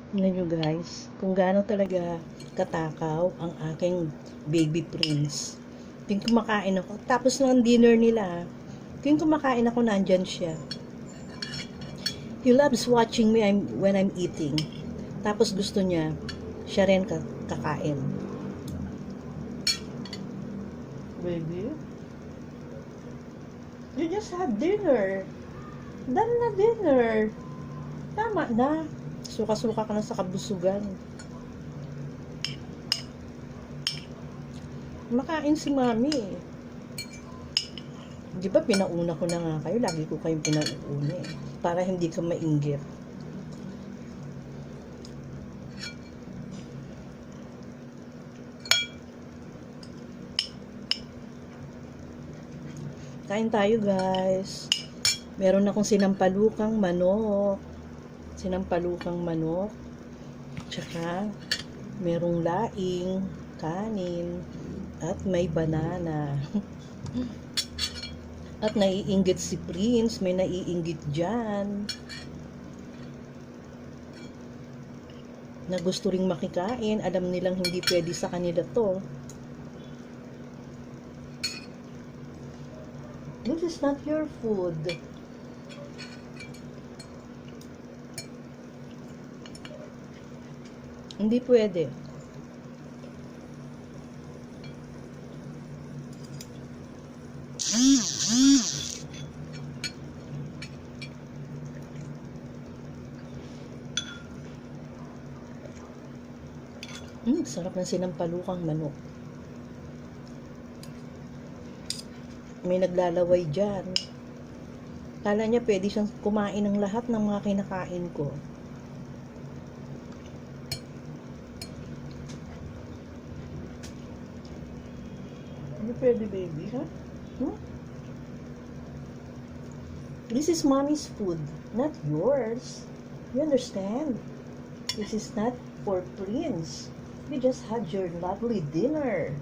Tingnan nyo guys, kung gaano talaga katakaw ang aking baby prince. Tuwing kumakain ako, tapos ng dinner nila, tuwing kumakain ako, nandyan siya. He loves watching me when I'm eating. Tapos gusto niya, siya rin kakain. Baby, you just had dinner. Done na dinner. Tama na. Suka-suka ka na sa kabusugan. Makain si mami. Di ba pinauna ko na nga kayo? Lagi ko kayong pinauuna eh. Para hindi ka mainggit. Kain tayo guys. Meron akong sinampalukang manok. Tsaka merong laing, kanin, at may banana. At naiinggit si Prince, may naiinggit dyan. Na gusto ring makikain, alam nilang hindi pwede sa kanila to. This is not your food. Hindi pwede. Sarap ng sinampalukang manok. May naglalaway dyan. Kala niya pwede siyang kumain ng lahat ng mga kinakain ko. Hindi pwede, baby, ha? This is mommy's food, not yours. You understand? This is not for Prince. You just had your lovely dinner.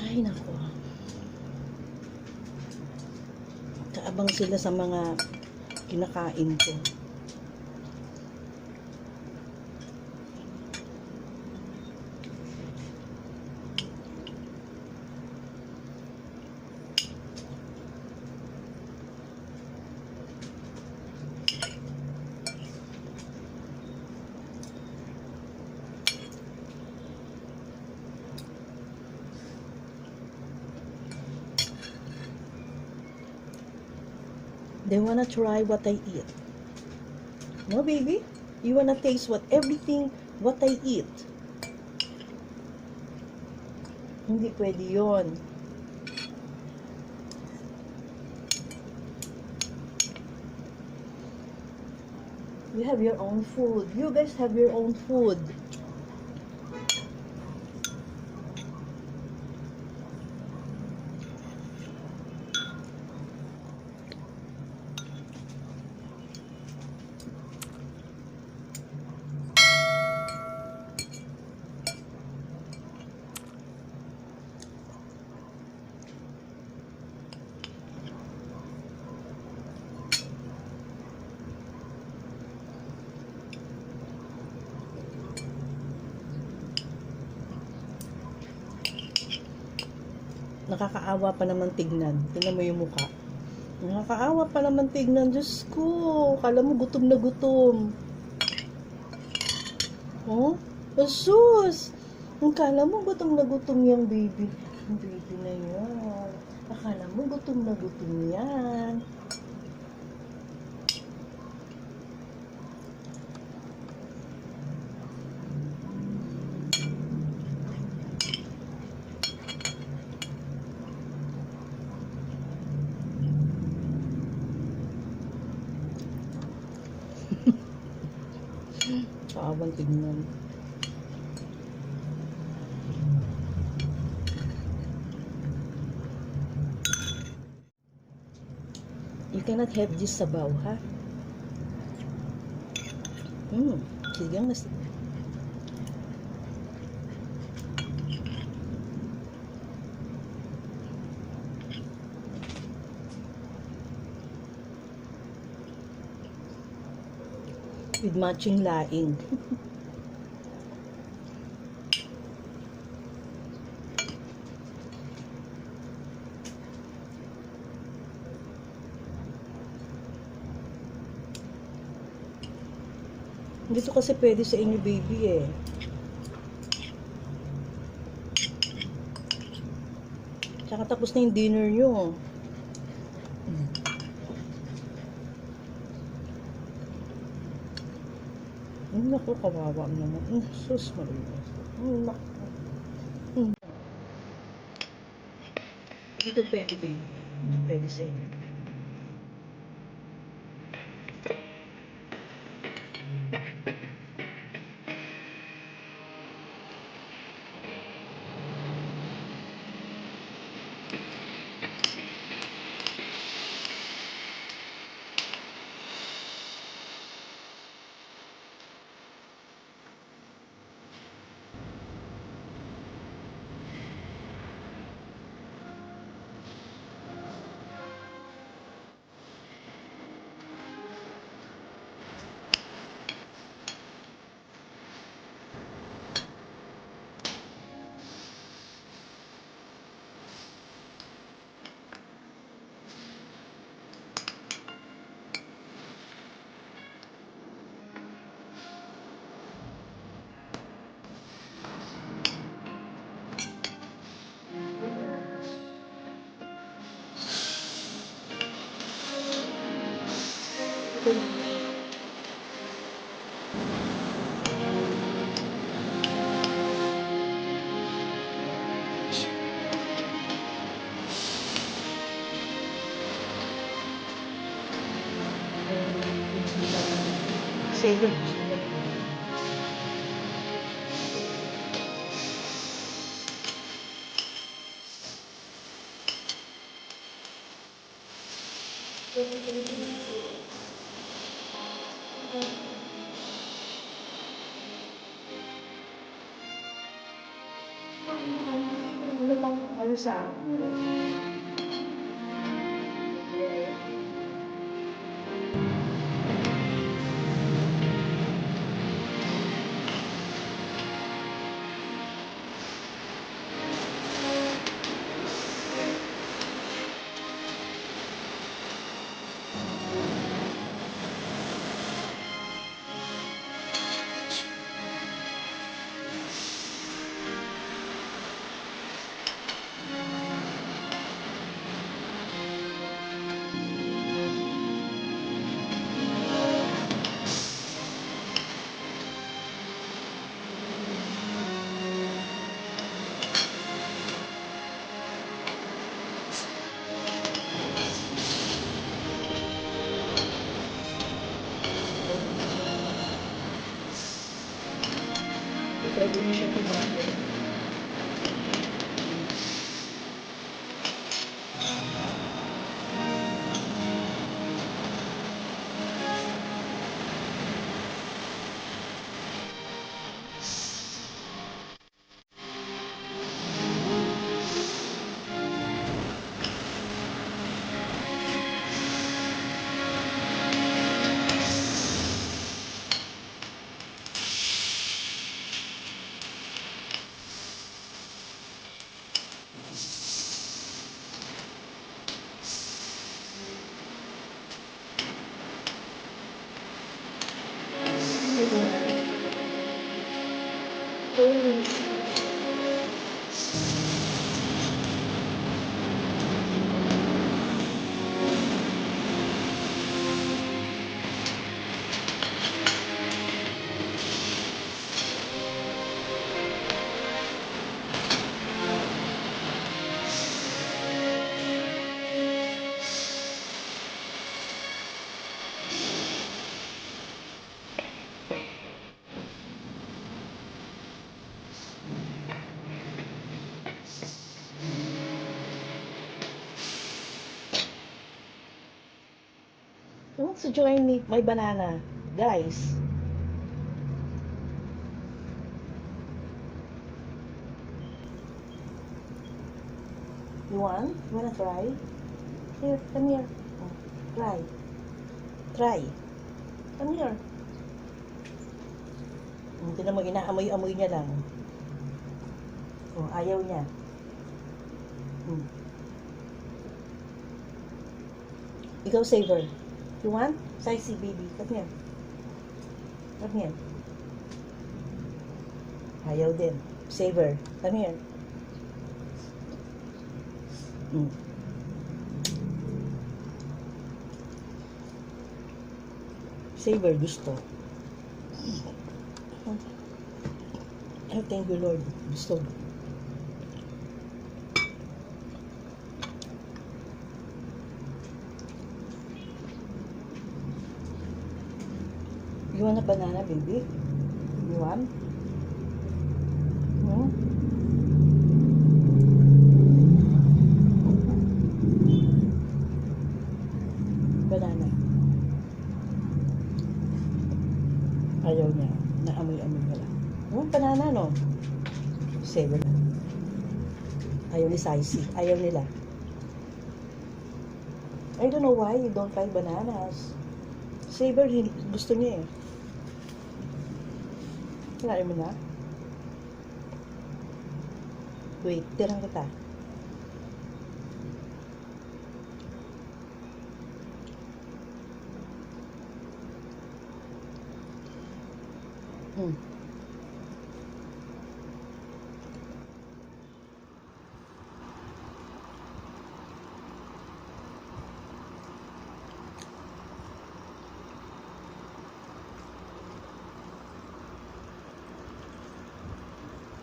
Ay, nako. Kaabang sila sa mga kinakain ko. They wanna try what I eat. No, baby? You wanna taste what I eat. Hindi pwede yon. You have your own food. You guys have your own food. Nakakaawa pa naman tignan. Tingnan mo yung mukha. Nakakaawa pa naman tignan. Diyos ko. Kala mo gutom na gutom. Oh? Asus! Kala mo gutom na gutom yung baby. Yung baby na yan. Akala mo gutom na gutom yan. Kaawang tignan. cannot have this sabaw, ha? Sige, mas... with matching laing. Dito kasi pwede sa inyo, baby, eh. Tsaka tapos na yung dinner nyo. Naku, kawawa naman. Sus, Maria. Naku. Dito pwede, baby. Pwede sa inyo. Seven. Ano sa pwede mo siya kumain. wants to join me, my banana? Guys. You want? You wanna try? Here, come here. Oh, try. Try. Come here. Hindi na mag-inaamoy-amoy niya lang. Oh, ayaw niya. Ikaw, Savor. You want? Sicey, baby. Come here. Come here. Ayaw din. Savor. Come here. Savor, gusto. Oh, thank you, Lord. Gusto. You want a banana, baby? You want? Hmm? Banana. Ayaw niya. Naamoy-amoy na lang. Banana, no? Savor na. Ayaw ni Sicey. Ayaw nila. I don't know why you don't like bananas. Savor, gusto niya eh. Kinain mo na? Wait, tirang kita.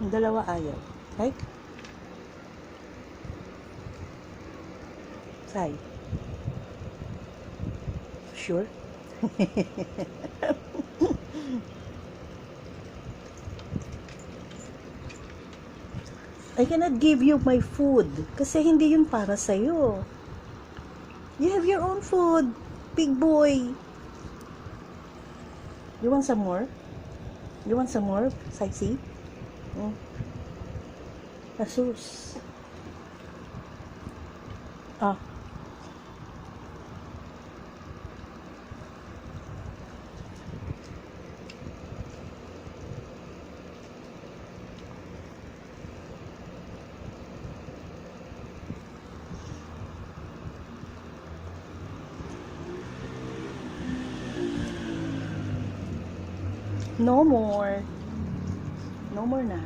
Yung dalawa ayaw. Right? Try. Sure? I cannot give you my food kasi hindi yun para sa'yo. You have your own food, big boy. You want some more? You want some more, Sicey? Asus. Ah. No more. No more na.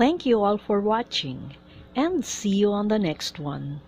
Thank you all for watching and see you on the next one.